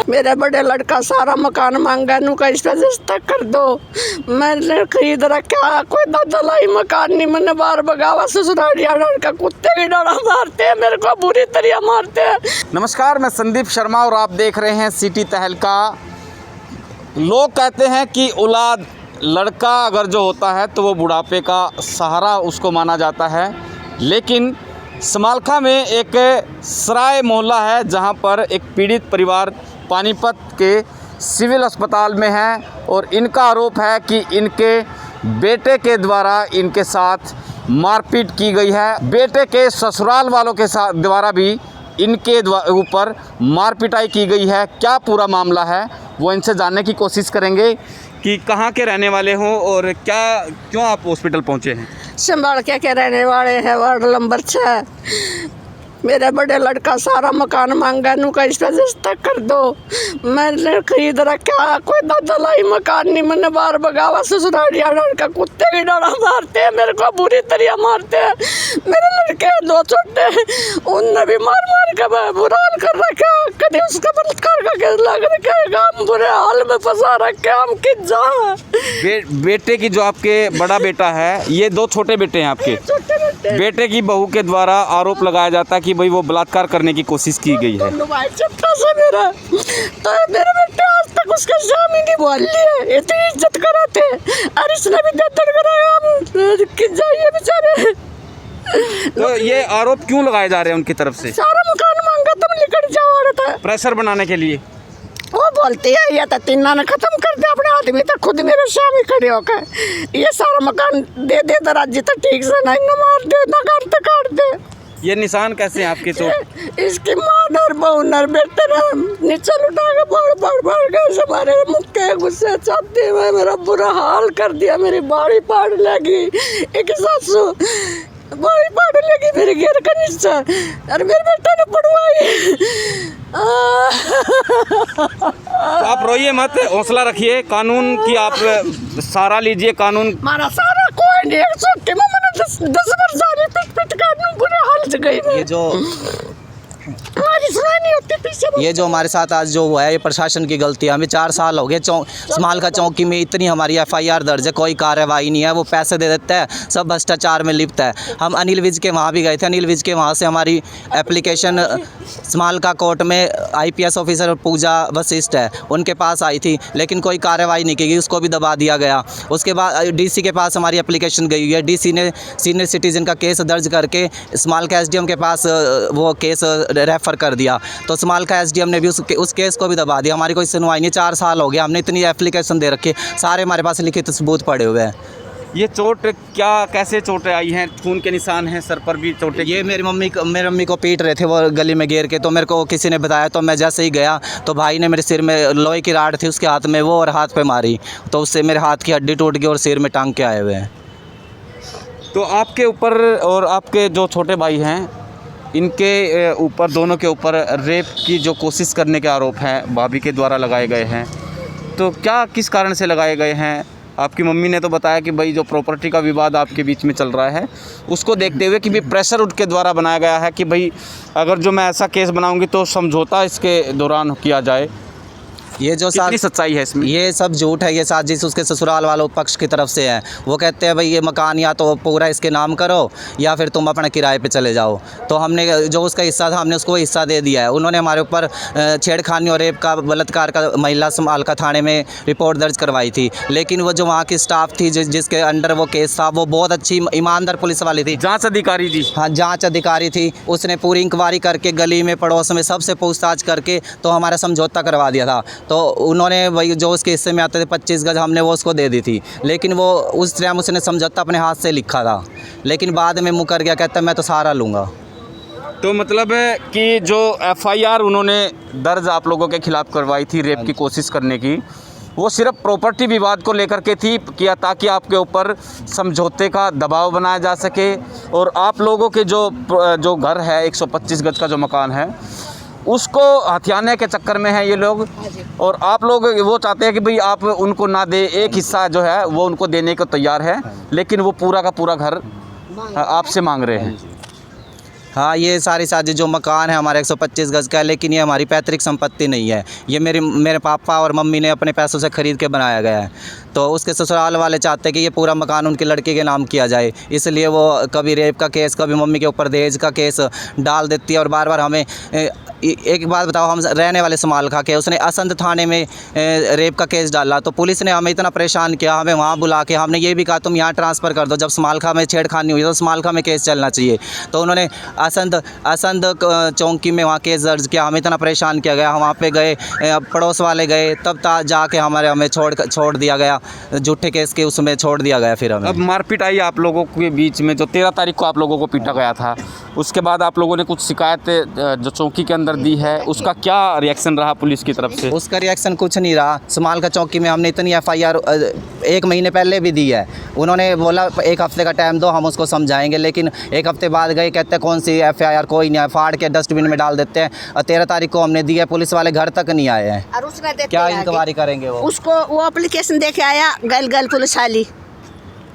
मेरा बड़े लड़का सारा मकान मांगा नू का इस वजह कर दो। मैंने खरीद रखा कोई दलाई मकान नहीं, मैंने बार बगावा ससुरालिया लड़का कुत्ते की डरा मारते हैं, मेरे को बुरी तरह मारते हैं। नमस्कार, मैं संदीप शर्मा और आप देख रहे हैं सिटी तहलका। लोग कहते हैं कि औलाद लड़का अगर जो होता है तो वो बुढ़ापे का सहारा उसको माना जाता है, लेकिन समालखा में एक सराय मोहल्ला है जहां पर एक पीड़ित परिवार पानीपत के सिविल अस्पताल में है और इनका आरोप है कि इनके बेटे के द्वारा इनके साथ मारपीट की गई है। बेटे के ससुराल वालों के साथ द्वारा भी इनके ऊपर मारपिटाई की गई है। क्या पूरा मामला है वो इनसे जानने की कोशिश करेंगे कि कहाँ के रहने वाले हों और क्यों आप हॉस्पिटल पहुँचे हैं। संभाल के रहने वाले हैं, वार्ड नंबर 6। मेरा बड़े लड़का सारा मकान मांगा नू का इस वजह कर दो। मैंने खरीद रखा कोई दलाई मकान नहीं, मैंने बार बगावा ससुरालिया लड़का कुत्ते की डरा मारते हैं, मेरे को बुरी तरह मारते हैं। मेरे लड़के 2 छोटे, उनने भी मार के बुरा हाल कर रखा। कभी उसका बलात्कार का केस लग रखा, हम बुरे हाल में फंसा रखे। हम किस जा बेटे की जो आपके बड़ा बेटा है, ये 2 छोटे बेटे हैं आपके। बेटे की बहू के द्वारा आरोप लगाया जाता है कि भाई वो बलात्कार करने की कोशिश की गई है। मेरा तो मेरे बेटे आज तक उसका शाम ही नहीं बोल लिए, इतनी इज्जत कराते और इसने भी दर्द कराया। हम किस जाइए बेचारे। तो ये आरोप क्यों लगाए जा रहे हैं उनकी तरफ से? सारा मकान मांगा तुम निकल जाओ रहा था प्रेशर बनाने के लिए। वो बोलती है या तो तीना ने खत्म कर दे अपने आदमी, तो खुद मेरे सामने खड़े होकर ये सारा मकान दे दे दराजी तो ठीक से नहीं न मार दे न काट दे। ये निशान कैसे हैं आपके? तो इसकी माँ नर बहू नर बेटे नीचे लुटा के बढ़ गए हमारे मुक्के गुस्से चाहते में मेरा बुरा हाल कर दिया। मेरी बाड़ी पाड़ लगी, एक सासू बाड़ी पाड़ लगी मेरे घेर का नीचे और मेरे बेटे ने पढ़वाई। तो आप रोइए मत, हौसला रखिए। कानून की आप सहारा लीजिए। कानून हमारा सारा कोई नहीं, 100 मैंने 10 वर्ष पिट कानून बुरे हाल से गई। ये जो नहीं होती पीछे ये जो हमारे साथ आज जो हुआ है, ये प्रशासन की गलती है। हमें 4 साल हो गए समालखा चौकी में इतनी हमारी FIR दर्ज है, कोई कार्रवाई नहीं है। वो पैसे दे देता है, सब भ्रष्टाचार में लिप्त है। हम अनिल विज के वहाँ भी गए थे, अनिल विज के वहाँ से हमारी एप्लीकेशन समालखा कोर्ट में IPS ऑफिसर पूजा वशिष्ठ है, उनके पास आई थी, लेकिन कोई कार्रवाई नहीं की गई, उसको भी दबा दिया गया। उसके बाद DC के पास हमारी एप्लीकेशन गई हुई है। DC ने सीनियर सिटीजन का केस दर्ज करके समालखा SDM के पास वो केस रेफ़र कर दिया, तो समालखा SDM ने भी उस केस को भी दबा दिया। हमारी कोई सुनवाई नहीं। 4 साल हो गया, हमने इतनी एप्लीकेशन दे रखी, सारे हमारे पास लिखित सबूत पड़े हुए हैं। ये चोट कैसे चोटें आई हैं? खून के निशान हैं, सर पर भी चोटें। ये मेरी मम्मी को पीट रहे थे वो गली में घेर के, तो मेरे को किसी ने बताया, तो मैं जैसे ही गया तो भाई ने मेरे सिर में लोहे की राड थी उसके हाथ में, वो और हाथ पे मारी, तो उससे मेरे हाथ की हड्डी टूट गई और सिर में टांग के आए हुए हैं। तो आपके ऊपर और आपके जो छोटे भाई हैं, इनके ऊपर, दोनों के ऊपर रेप की जो कोशिश करने के आरोप हैं भाभी के द्वारा लगाए गए हैं। तो क्या किस कारण से लगाए गए हैं? आपकी मम्मी ने तो बताया कि भाई जो प्रॉपर्टी का विवाद आपके बीच में चल रहा है, उसको देखते हुए कि भी प्रेशर उनके द्वारा बनाया गया है कि भाई अगर जो मैं ऐसा केस बनाऊंगी तो समझौता इसके दौरान किया जाए। ये जो कितनी सच्चाई है इसमें? ये सब झूठ है। ये साजिश उसके ससुराल वालों पक्ष की तरफ से है। वो कहते हैं भाई ये मकान या तो पूरा इसके नाम करो या फिर तुम अपने किराए पे चले जाओ। तो हमने जो उसका हिस्सा था हमने उसको हिस्सा दे दिया है। उन्होंने हमारे ऊपर छेड़खानी और रेप का, बलात्कार का महिला समालखा थाने में रिपोर्ट दर्ज करवाई थी, लेकिन वो जो वहाँ की स्टाफ थी जिसके अंडर वो केस था, वो बहुत अच्छी ईमानदार पुलिस वाली थी, जाँच अधिकारी थी। हाँ, जाँच अधिकारी थी। उसने पूरी इंक्वायरी करके गली में पड़ोस में सबसे पूछताछ करके तो हमारा समझौता करवा दिया था। तो उन्होंने वही जो उसके हिस्से में आते थे 25 गज, हमने वो उसको दे दी थी, लेकिन वो उस टाइम उसने समझौता अपने हाथ से लिखा था, लेकिन बाद में मुकर गया, कहता मैं तो सारा लूँगा। तो मतलब है कि जो FIR उन्होंने दर्ज आप लोगों के खिलाफ करवाई थी रेप की कोशिश करने की, वो सिर्फ प्रॉपर्टी विवाद को लेकर के थी किया, ताकि आपके ऊपर समझौते का दबाव बनाया जा सके और आप लोगों के जो घर है 125 गज का जो मकान है उसको हथियाने के चक्कर में है ये लोग। और आप लोग वो चाहते हैं कि भाई आप उनको ना दे, एक हिस्सा जो है वो उनको देने को तैयार है, लेकिन वो पूरा का पूरा घर आपसे मांग रहे हैं। हाँ, ये सारी साजी जो मकान है हमारा 125 गज़ का है, लेकिन ये हमारी पैतृक संपत्ति नहीं है। ये मेरे पापा और मम्मी ने अपने पैसों से ख़रीद के बनाया गया है। तो उसके ससुराल वाले चाहते हैं कि ये पूरा मकान उनके लड़के के नाम किया जाए, इसलिए वो कभी रेप का केस, कभी मम्मी के ऊपर दहेज का केस डाल देती है। और बार बार हमें एक बात बताओ, हम रहने वाले समालखा के, उसने असंध थाने में रेप का केस डाला, तो पुलिस ने हमें इतना परेशान किया, हमें वहाँ बुला के हमने ये भी कहा तुम यहाँ ट्रांसफ़र कर दो, जब समालखा में छेड़खानी हुई तो समालखा में केस चलना चाहिए। तो उन्होंने असंध चौकी में वहाँ केस दर्ज किया, हमें इतना परेशान किया गया। हम वहाँ पे गए, पड़ोस वाले गए, तब जाके हमें छोड़ दिया गया, झूठे केस के उसमें छोड़ दिया गया। फिर हमें अब मारपीट आई आप लोगों के बीच में, जो 13 तारीख को आप लोगों को पीटा गया था, उसके बाद आप लोगों ने कुछ शिकायत जो चौकी के अंदर दी है, उसका क्या रिएक्शन रहा पुलिस की तरफ से? उसका रिएक्शन कुछ नहीं रहा। समालखा चौकी में हमने इतनी FIR 1 महीने पहले भी दी है। उन्होंने बोला 1 हफ्ते का टाइम दो, हम उसको समझाएंगे, लेकिन 1 हफ्ते बाद गए, कहते हैं कौन सी FIR, कोई नहीं है, फाड़ के डस्टबिन में डाल देते हैं। और 13 तारीख को हमने दी है, पुलिस वाले घर तक नहीं आए हैं। और उसने देते क्या हैं इंक्वायरी करेंगे वो? उसको वो एप्लीकेशन दे के आया, गल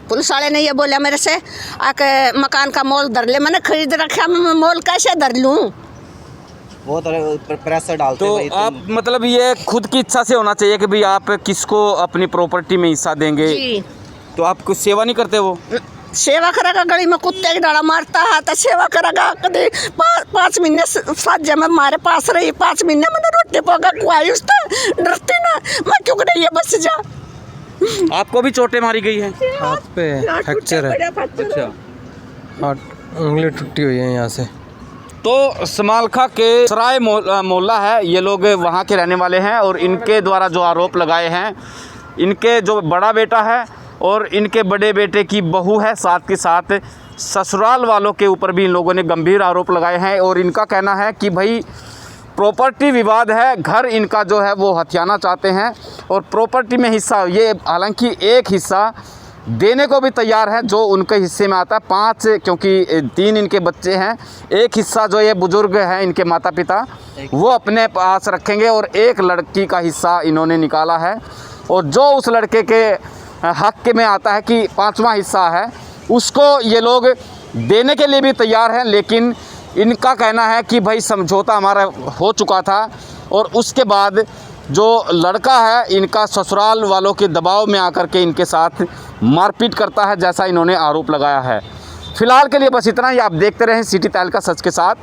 पुलिस वाले ने ये बोला मेरे से आके मकान का मोल धर ले। मैंने खरीद रखा, मैं मोल कैसे धर लूँ? वो तो प्रेशर डालते तो भाई आप मतलब ये खुद की इच्छा से होना चाहिए कि भाई आप किसको अपनी प्रॉपर्टी में हिस्सा देंगे, जी। तो आप कुछ सेवा नहीं करते? वो सेवा करेगा, गली में कुत्ते की डाला मारता है तो सेवा करेगा। कभी 5 महीने साथ जब हमारे पास रही, 5 महीने मैंने रोटी पोगा खुआई, उससे डरती ना मैं क्यों नहीं है, बस जा। आपको भी चोटें मारी गई है? हाथ पे फ्रैक्चर है। अच्छा, हाथ उंगली टूटी हुई है यहाँ से। तो समालखा के सराय मोहल्ला है, ये लोग वहाँ के रहने वाले हैं। और इनके द्वारा जो आरोप लगाए हैं, इनके जो बड़ा बेटा है और इनके बड़े बेटे की बहू है, साथ के साथ ससुराल वालों के ऊपर भी इन लोगों ने गंभीर आरोप लगाए हैं। और इनका कहना है कि भाई प्रॉपर्टी विवाद है, घर इनका जो है वो हथियाना चाहते हैं और प्रॉपर्टी में हिस्सा, ये हालांकि एक हिस्सा देने को भी तैयार है जो उनके हिस्से में आता है। 5 क्योंकि 3 इनके बच्चे हैं, एक हिस्सा जो ये बुज़ुर्ग हैं इनके माता पिता वो अपने पास रखेंगे और एक लड़की का हिस्सा इन्होंने निकाला है। और जो उस लड़के के हक में आता है कि 5वां हिस्सा है, उसको ये लोग देने के लिए भी तैयार हैं। लेकिन इनका कहना है कि भाई समझौता हमारा हो चुका था और उसके बाद जो लड़का है इनका ससुराल वालों के दबाव में आकर के इनके साथ मारपीट करता है, जैसा इन्होंने आरोप लगाया है। फ़िलहाल के लिए बस इतना ही। आप देखते रहें सिटी तहलका सच के साथ।